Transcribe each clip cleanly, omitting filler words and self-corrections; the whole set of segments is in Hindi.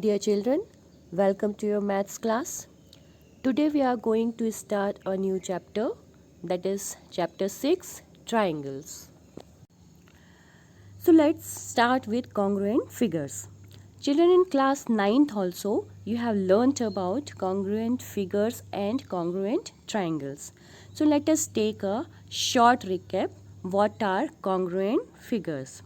Dear children, welcome to your maths class. Today we are going to start a new chapter, that is chapter 6, triangles. So let's start with congruent figures. Children, in class 9th also you have learnt about congruent figures and congruent triangles. So let us take a short recap. What are congruent figures?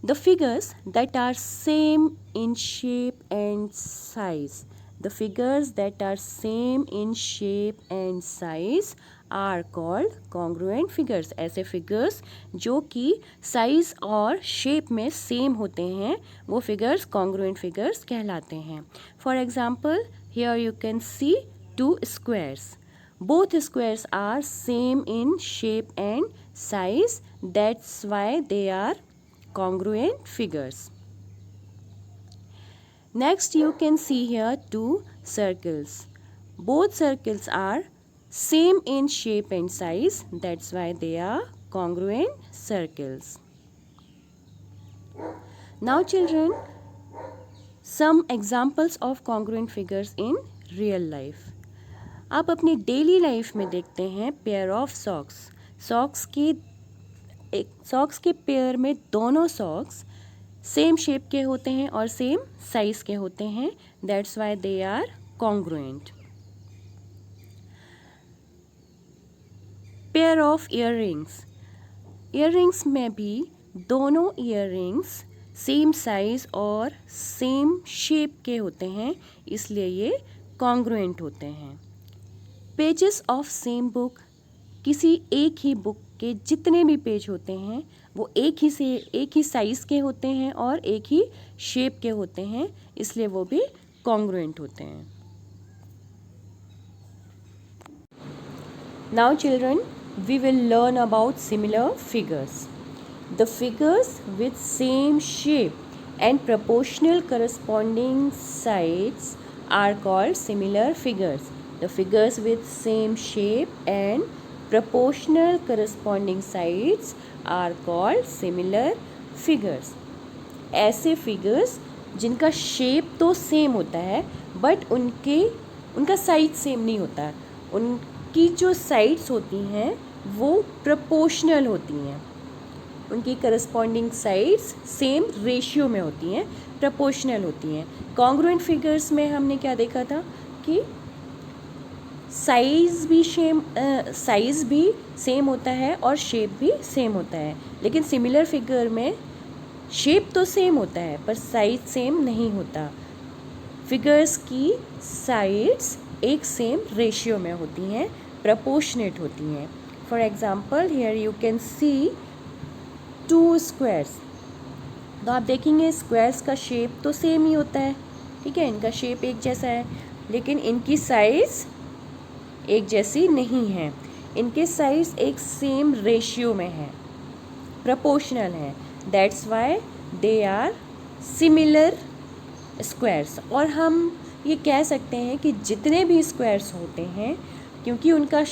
The figures that are same in shape and size. The figures that are same in shape and size are called congruent figures. ऐसे figures जो कि size और shape में same होते हैं वो figures congruent figures कहलाते हैं. For example, here you can see two squares. Both squares are same in shape and size. That's why they are congruent figures. Next you can see here two circles. Both circles are same in shape and size. That's why they are congruent circles. Now children, some examples of congruent figures in real life. आप अपनी डेली लाइफ में देखते हैं पेयर ऑफ सॉक्स. सॉक्स के पेयर में दोनों सॉक्स सेम शेप के होते हैं और सेम साइज के होते हैं. That's why they are congruent. Pair of earrings में भी दोनों ईयररिंग्स सेम साइज और सेम शेप के होते हैं, इसलिए ये कॉन्ग्रुएंट होते हैं. पेजेस ऑफ सेम बुक, किसी एक ही बुक के जितने भी पेज होते हैं वो एक ही साइज़ के होते हैं और एक ही शेप के होते हैं, इसलिए वो भी कॉन्ग्रुएंट होते हैं. Now children, we will learn about similar figures. The figures with same shape and proportional corresponding sides are called similar figures. The figures with same shape and proportional corresponding sides are called similar figures. ऐसे figures जिनका शेप तो सेम होता है बट उनका साइज सेम नहीं होता है. उनकी जो साइड्स होती हैं वो प्रोपोर्शनल होती हैं. उनकी करस्पॉन्डिंग साइड्स सेम रेशियो में होती हैं, प्रोपोर्शनल होती हैं. कॉन्ग्रुएंट फिगर्स में हमने क्या देखा था कि साइज़ भी सेम होता है और शेप भी सेम होता है. लेकिन सिमिलर फिगर में शेप तो सेम होता है पर साइज सेम नहीं होता. फिगर्स की साइड्स एक सेम रेशियो में होती हैं, प्रोपोर्शनेट होती हैं. For example here you can C to squares. तो आप देखेंगे स्क्वायर्स का शेप तो सेम ही होता है, ठीक है, इनका शेप एक जैसा है, लेकिन इनकी साइज़ एक जैसी नहीं है. इनके साइज एक सेम रेशियो में है, प्रोपोर्शनल है. That's why they are similar squares. और हम ये कह सकते हैं कि जितने भी स्क्वायर्स होते हैं, क्योंकि उनका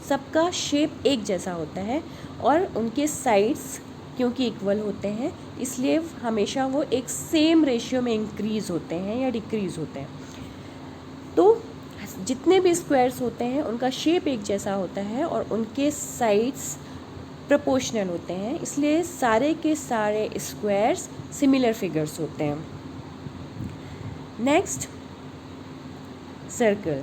सबका शेप एक जैसा होता है और उनके साइड्स क्योंकि इक्वल होते हैं, इसलिए हमेशा वो एक सेम रेशियो में इंक्रीज़ होते हैं या डिक्रीज़ होते हैं. तो जितने भी स्क्वायर्स होते हैं उनका शेप एक जैसा होता है और उनके साइड्स प्रोपोर्शनल होते हैं, इसलिए सारे के सारे स्क्वायर्स सिमिलर फिगर्स होते हैं. Next, circle.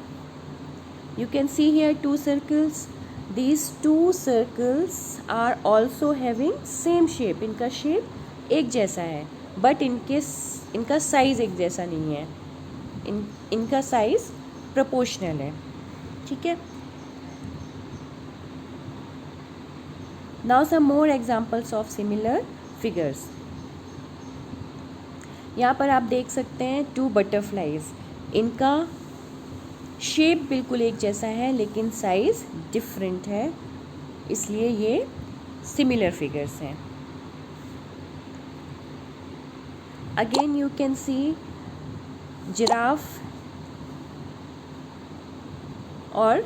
You can see here two circles. These two circles are also having same shape. इनका शेप एक जैसा है बट इनका साइज़ एक जैसा नहीं है. इनका साइज़ प्रोपोर्शनल है, ठीक है. Now some more examples of similar figures. यहाँ पर आप देख सकते हैं टू बटरफ्लाइज. इनका शेप बिल्कुल एक जैसा है लेकिन साइज़ डिफरेंट है, इसलिए ये सिमिलर फिगर्स हैं. Again you can see giraffe और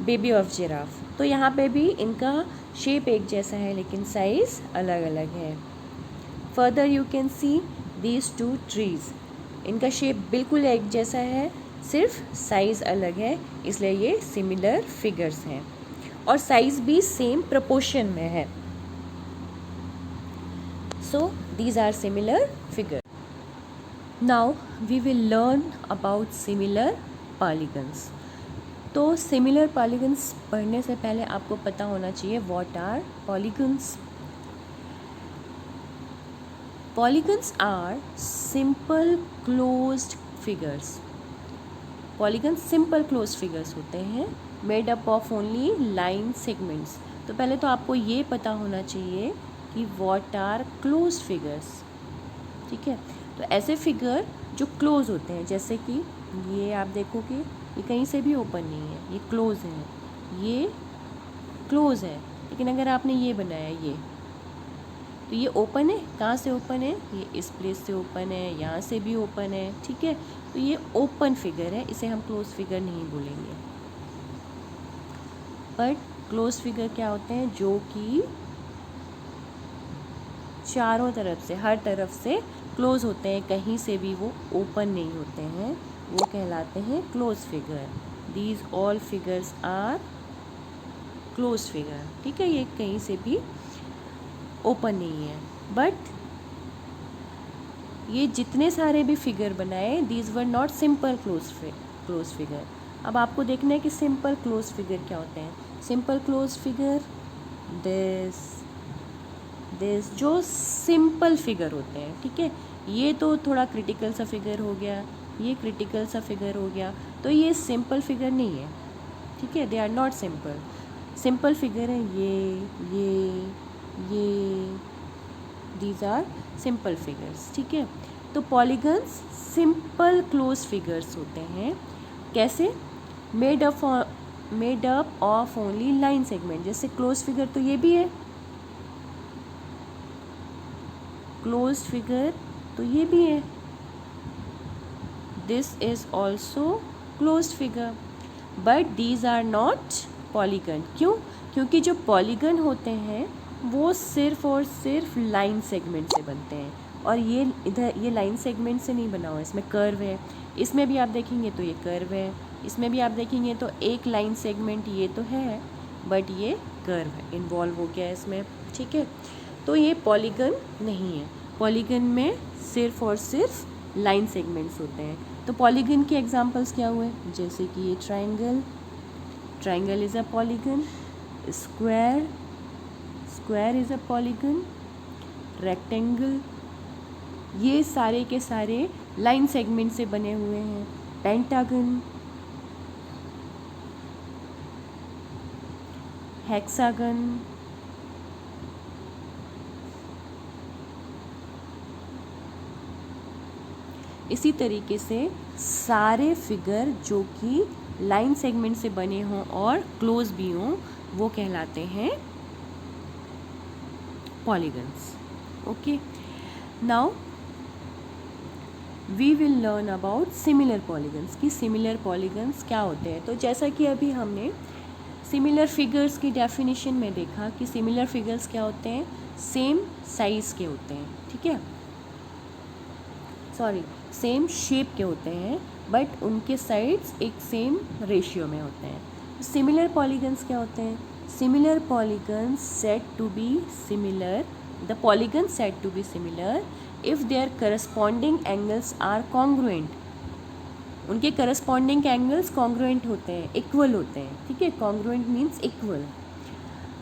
बेबी ऑफ जिराफ. तो यहाँ पे भी इनका शेप एक जैसा है लेकिन साइज़ अलग अलग है. Further you can C these two trees. इनका शेप बिल्कुल एक जैसा है, सिर्फ साइज़ अलग है, इसलिए ये सिमिलर फिगर्स हैं और साइज़ भी सेम प्रोपोर्शन में है। So these are similar figure. Now we will learn about similar polygons. तो सिमिलर पॉलीगन्स पढ़ने से पहले आपको पता होना चाहिए what are polygons. Polygons are simple closed figures. Polygons simple closed figures होते हैं made up of only line segments. तो पहले तो आपको ये पता होना चाहिए कि what are closed figures. ठीक है, तो ऐसे फिगर जो क्लोज होते हैं, जैसे कि ये आप देखोगे ये कहीं से भी ओपन नहीं है, ये क्लोज है, ये क्लोज है। लेकिन अगर आपने ये बनाया ये, तो ये ओपन है। कहाँ से ओपन है? ये इस प्लेस से ओपन है, यहाँ से भी ओपन है। ठीक है, तो ये ओपन फिगर है, इसे हम क्लोज फिगर नहीं बोलेंगे। बट क्लोज फिगर क्या होते हैं? जो कि चारों तरफ से, हर तरफ से क्लोज होते हैं, कहीं से भी वो ओपन नहीं होते हैं, वो कहलाते हैं close figure. These all figures are close figure. ठीक है, ये कहीं से भी ओपन नहीं है। बट ये जितने सारे भी फिगर बनाए, these were not simple close figure. अब आपको देखना है कि सिंपल क्लोज फिगर क्या होते हैं। सिंपल क्लोज फिगर दिस जो सिंपल फिगर होते हैं। ठीक है, ये तो थोड़ा क्रिटिकल सा फिगर हो गया, ये क्रिटिकल सा फिगर हो गया, तो ये सिंपल फिगर नहीं है। ठीक है, they are not simple. Simple figure है ये दीज आर सिंपल फिगर्स। ठीक है, तो पॉलीगन्स सिंपल क्लोज फिगर्स होते हैं। कैसे? Made up of only line segment. जैसे क्लोज फिगर तो ये भी है, क्लोज फिगर तो ये भी है, this is also close figure, but these are not polygon. क्यों? क्योंकि जो पॉलीगन होते हैं वो सिर्फ और सिर्फ लाइन सेगमेंट से बनते हैं, और ये इधर ये लाइन सेगमेंट से नहीं बना हुआ है, इसमें कर्व है। इसमें भी आप देखेंगे तो ये कर्व है, इसमें भी आप देखेंगे तो एक लाइन सेगमेंट ये तो है, बट ये कर्व है, इन्वॉल्व हो गया है इसमें। ठीक है, तो ये पॉलीगन नहीं है। पॉलीगन में सिर्फ और सिर्फ लाइन सेगमेंट्स होते हैं। तो पॉलीगन के एग्जांपल्स क्या हुए? जैसे कि ये triangle is a polygon, square is a polygon, rectangle, ये सारे के सारे लाइन सेगमेंट से बने हुए हैं। पेंटागन, हेक्सागन, इसी तरीके से सारे फिगर जो कि लाइन सेगमेंट से बने हों और क्लोज भी हों, वो कहलाते हैं polygons. Okay, now we will learn about similar polygons कि सिमिलर पॉलीगन्स क्या होते हैं। तो जैसा कि अभी हमने सिमिलर फिगर्स की डेफिनेशन में देखा कि सिमिलर फिगर्स क्या होते हैं? सेम साइज़ के होते हैं। ठीक है, सॉरी, सेम शेप के होते हैं, बट उनके साइड्स एक सेम रेशियो में होते हैं। सिमिलर पॉलीगन्स क्या होते हैं? Similar polygons said to be similar, the polygon said to be similar if their corresponding angles are congruent. उनके करस्पॉन्डिंग एंगल्स कॉन्ग्रुएंट होते हैं, इक्वल होते हैं। ठीक है, कॉन्ग्रुएंट मीन्स इक्वल,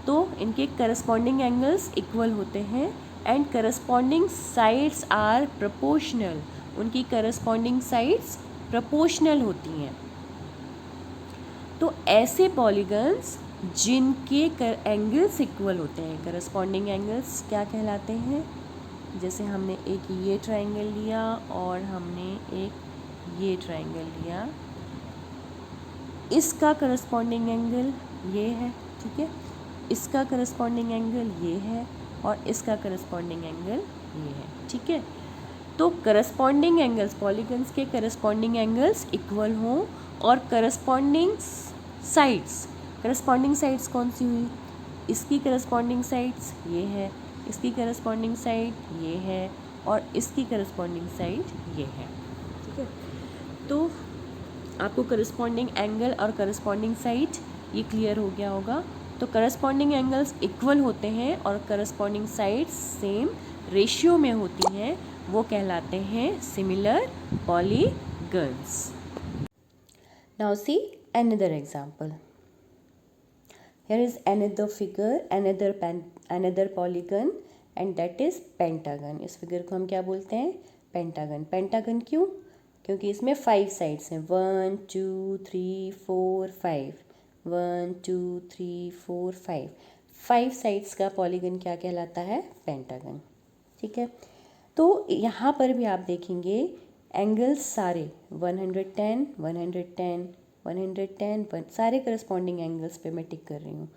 तो इनके करस्पॉन्डिंग एंगल्स इक्वल होते हैं। And corresponding sides are proportional, उनकी करस्पॉन्डिंग साइड्स प्रोपोर्शनल होती हैं। तो ऐसे पॉलीगन्स जिनके एंगल्स इक्वल होते हैं, करस्पॉन्डिंग एंगल्स क्या कहलाते हैं? जैसे हमने एक ये ट्रायंगल लिया और हमने एक ये ट्रायंगल लिया, इसका करस्पॉन्डिंग एंगल ये है। ठीक है, इसका करस्पॉन्डिंग एंगल ये है और इसका करस्पॉन्डिंग एंगल ये है। ठीक है, तो करस्पॉन्डिंग एंगल्स, पॉलीगन्स के करस्पॉन्डिंग एंगल्स इक्वल हों और करस्पॉन्डिंग साइड्स कौन सी हुई? इसकी करस्पॉन्डिंग साइड्स ये है, इसकी करस्पॉन्डिंग साइड ये है और इसकी करस्पॉन्डिंग साइड ये है। ठीक है, तो आपको करस्पॉन्डिंग एंगल और करस्पॉन्डिंग साइड ये क्लियर हो गया होगा। तो करस्पॉन्डिंग एंगल्स इक्वल होते हैं और करस्पॉन्डिंग साइड्स सेम रेशियो में होती हैं, वो कहलाते हैं similar polygons. Now see another example. Here is another figure, another polygon, and that is pentagon. इस फिगर को हम क्या बोलते हैं? पेंटागन। पेंटागन क्यों? क्योंकि इसमें 5 साइड्स हैं, 1 2 3 4 5, 1 2 3 4 5, 5 साइड्स का पॉलीगन क्या कहलाता है? पेंटागन। ठीक है, तो यहाँ पर भी आप देखेंगे एंगल्स सारे 110 110 110 सारे करस्पॉन्डिंग एंगल्स पे मैं टिक कर रही हूँ।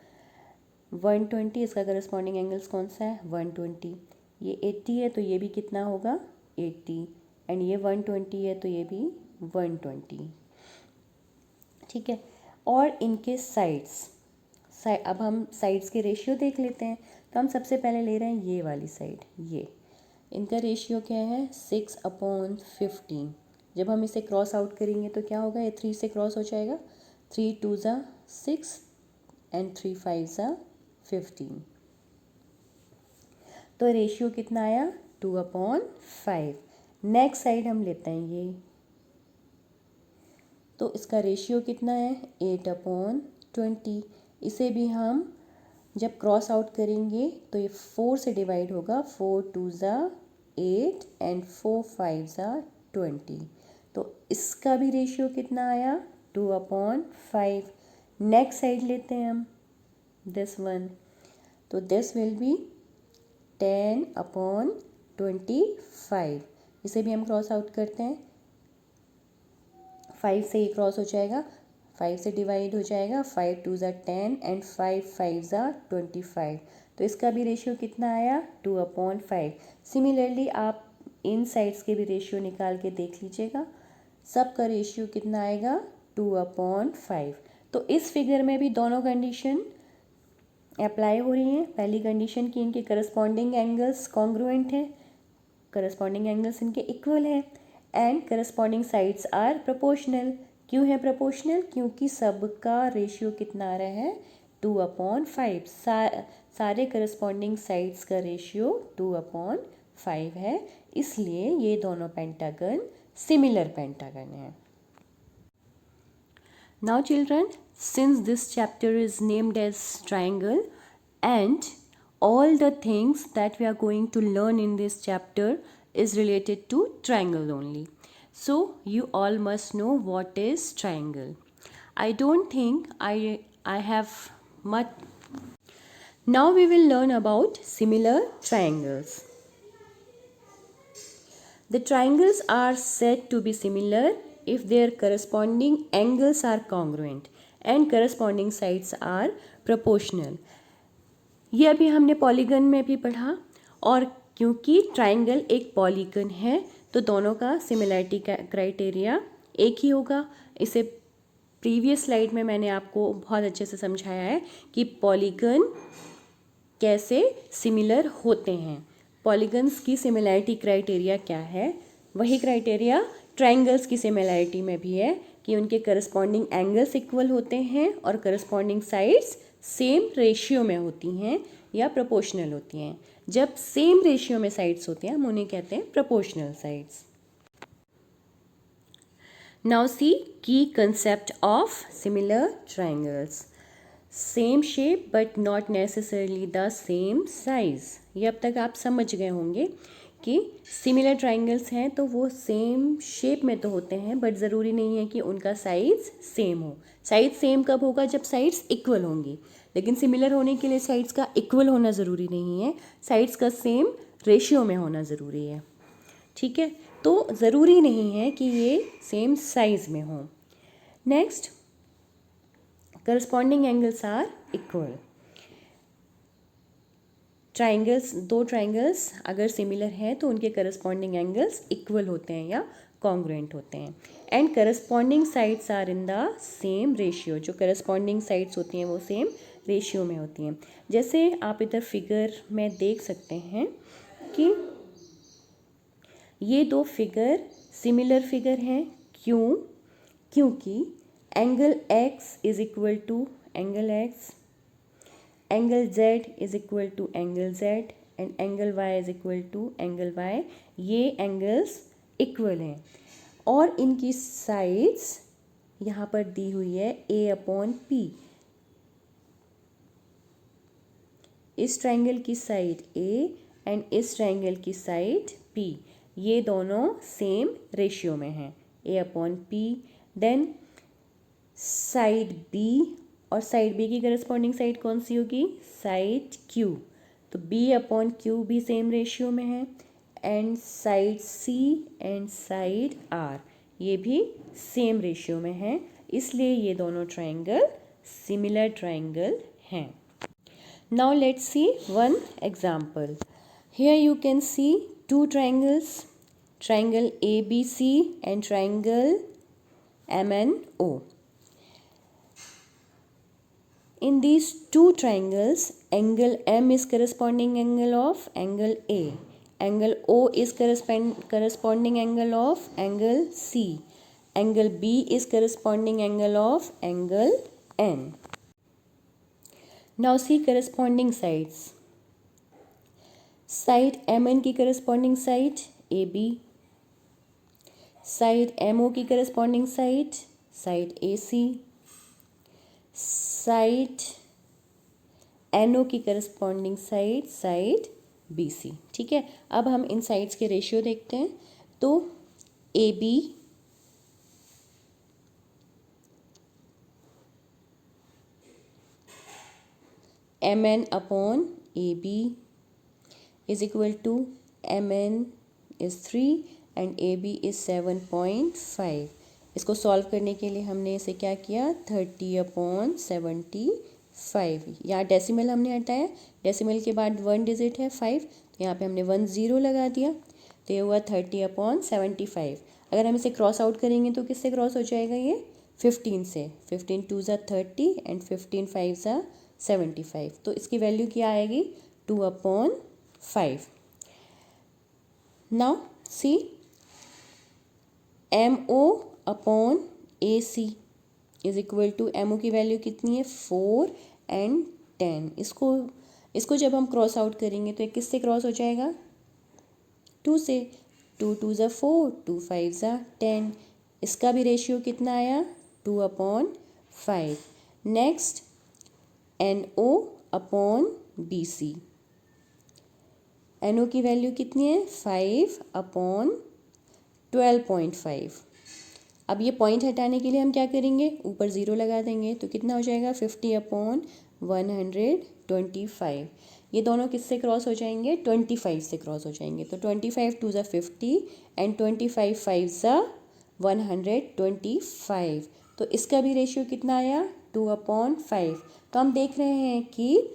120 इसका करस्पॉन्डिंग एंगल्स कौन सा है? 120। ये 80 है तो ये भी कितना होगा? 80। एंड ये 120 है तो ये भी 120। ठीक है, और इनके साइड्स, अब हम साइड्स के रेशियो देख लेते हैं। तो हम सबसे पहले ले रहे हैं ये वाली साइड, ये इनका रेशियो क्या है? 6/15। जब हम इसे क्रॉस आउट करेंगे तो क्या होगा? ये 3 से क्रॉस हो जाएगा, 3 2 ज़ा 6 एंड 3 5 ज़ा 15। तो रेशियो कितना आया? 2/5। नेक्स्ट साइड हम लेते हैं ये, तो इसका रेशियो कितना है? 8/20। इसे भी हम जब क्रॉस आउट करेंगे तो ये 4 से डिवाइड होगा, 4 2 ज़ा 8 एंड 4 5 ज़ा 20। तो इसका भी रेशियो कितना आया? 2/5। नेक्स्ट साइड लेते हैं हम, दिस वन, तो दिस विल बी 10/25। इसे भी हम क्रॉस आउट करते हैं, 5 से ये क्रॉस हो जाएगा, 5 से डिवाइड हो जाएगा, 5 2 ज़ा 10 एंड 5 5 ज़ा 25। तो इसका भी रेशियो कितना आया? 2/5। सिमिलरली आप इन साइड्स के भी रेशियो निकाल के देख लीजिएगा, सबका रेशियो कितना आएगा? 2/5। तो इस फिगर में भी दोनों कंडीशन अप्लाई हो रही हैं। पहली कंडीशन की इनके करस्पॉन्डिंग एंगल्स कॉन्ग्रुएंट हैं, करस्पॉन्डिंग एंगल्स इनके इक्वल हैं, and corresponding sides are proportional. क्यों है प्रोपोर्शनल? क्योंकि सबका रेशियो कितना आ रहा है? 2/5। सारे करस्पॉन्डिंग साइड्स का रेशियो 2/5 है, इसलिए ये दोनों पेंटागन सिमिलर पेंटागन है। Now children, since this chapter is named as triangle and all the things that we are going to learn in this chapter is related to triangle only. So you all must know what is triangle. I don't think I have much. Now we will learn about similar triangles. The triangles are said to be similar if their corresponding angles are congruent and corresponding sides are proportional. ये अभी हमने पॉलीगन में भी पढ़ा, और क्योंकि ट्राइंगल एक पॉलीगन है तो दोनों का सिमिलैरिटी क्राइटेरिया एक ही होगा। इसे प्रीवियस स्लाइड में मैंने आपको बहुत अच्छे से समझाया है कि पॉलीगन कैसे सिमिलर होते हैं, पॉलीगन्स की सिमिलैरिटी क्राइटेरिया क्या है। वही क्राइटेरिया ट्रायंगल्स की सिमिलैरिटी में भी है कि उनके करस्पॉन्डिंग एंगल्स इक्वल होते हैं और करस्पॉन्डिंग साइड्स सेम रेशियो में होती हैं या प्रोपोर्शनल होती हैं। जब सेम रेशियो में साइड्स होते हैं हम उन्हें कहते हैं प्रोपोर्शनल साइड्स। नाउ सी की concept of similar triangles. Same shape but not necessarily the same size. ये अब तक आप समझ गए होंगे कि सिमिलर ट्रायंगल्स हैं तो वो सेम शेप में तो होते हैं बट ज़रूरी नहीं है कि उनका साइज़ सेम हो। साइज़ सेम कब होगा? जब साइड्स इक्वल होंगी। लेकिन सिमिलर होने के लिए साइड्स का इक्वल होना ज़रूरी नहीं है, साइड्स का सेम रेशियो में होना ज़रूरी है। ठीक है, तो ज़रूरी नहीं है कि ये सेम साइज़ में हो। Next, corresponding angles are equal. Triangles, दो ट्राइंगल्स अगर सिमिलर हैं तो उनके करस्पॉन्डिंग एंगल्स इक्वल होते हैं या कॉन्ग्रुएंट होते हैं। And corresponding sides are in the same ratio. जो करस्पॉन्डिंग साइड्स होती हैं वो सेम रेशियो में होती हैं। जैसे आप इधर फिगर में देख सकते हैं कि ये दो फिगर सिमिलर फिगर हैं। क्यों? क्योंकि angle x is equal to angle x, angle z is equal to angle z and angle y is equal to angle y। ये एंगल्स इक्वल हैं और इनकी साइड्स यहाँ पर दी हुई है a/p। इस ट्रायंगल की साइड a एंड इस ट्रायंगल की साइड p, ये दोनों सेम रेशियो में हैं a/p। देन साइड b, और साइड b की करस्पॉन्डिंग साइड कौन सी होगी? Side q। तो b/q भी सेम रेशियो में है and side c and side r ये भी सेम रेशियो में है, इसलिए ये दोनों ट्रायंगल सिमिलर ट्रायंगल हैं। Now let's see one example. Here you can see two triangles, triangle ABC and triangle MNO. In these two triangles, angle M is corresponding angle of angle A. Angle O is corresponding angle of angle C. Angle B is corresponding angle of angle N. Now see corresponding sides. Side MN की corresponding side AB. Side MO की corresponding side side AC. Side NO की corresponding side side BC। ठीक है, अब हम इन साइड्स के रेशियो देखते हैं। तो AB MN/AB is equal to MN is 3 and AB is 7.5। इसको सॉल्व करने के लिए हमने इसे क्या किया? 30/75। यहाँ डेसिमल हमने हटाया, डेसिमल के बाद 1 डिजिट है 5, तो यहाँ पे हमने 1 0 लगा दिया, तो ये हुआ 30/75। अगर हम इसे क्रॉस आउट करेंगे तो किससे क्रॉस हो जाएगा? ये 15 से। 15 2 ज़ा 30 एंड 15 5 ज़ा 75। तो इसकी वैल्यू क्या आएगी? 2/5। Now see MO/AC is equal to, MO की वैल्यू कितनी है? 4 एंड 10। इसको जब हम क्रॉस आउट करेंगे तो ये किससे क्रॉस हो जाएगा? 2 से। 2 2 ज़ा 4, 2 5 ज़ा 10। इसका भी रेशियो कितना आया? 2/5। Next NO/BC। NO की वैल्यू कितनी है? 5/12.5। अब ये पॉइंट हटाने के लिए हम क्या करेंगे? ऊपर 0 लगा देंगे, तो कितना हो जाएगा? 50/125। ये दोनों किससे क्रॉस हो जाएंगे? 25 से क्रॉस हो जाएंगे। तो 25 2 ज़ा 50 एंड 25 5 ज़ा 125। तो इसका भी रेशियो कितना आया? 2/5। तो हम देख रहे हैं कि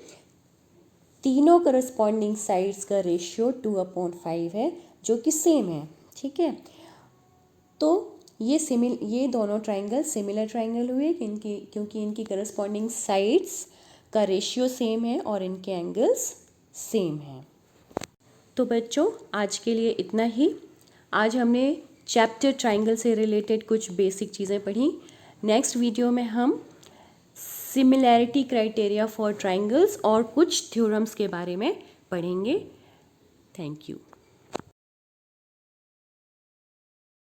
तीनों करस्पॉन्डिंग साइड्स का रेशियो 2/5 है, जो कि सेम है। ठीक है, तो ये दोनों ट्राइंगल सिमिलर ट्राइंगल हुए क्योंकि इनकी करस्पॉन्डिंग साइड्स का रेशियो सेम है और इनके एंगल्स सेम हैं। तो बच्चों, आज के लिए इतना ही। आज हमने चैप्टर ट्राइंगल से रिलेटेड कुछ बेसिक चीज़ें पढ़ी। नेक्स्ट वीडियो में हम सिमिलैरिटी क्राइटेरिया फॉर ट्राइंगल्स और कुछ थ्योरम्स के बारे में पढ़ेंगे। Thank you.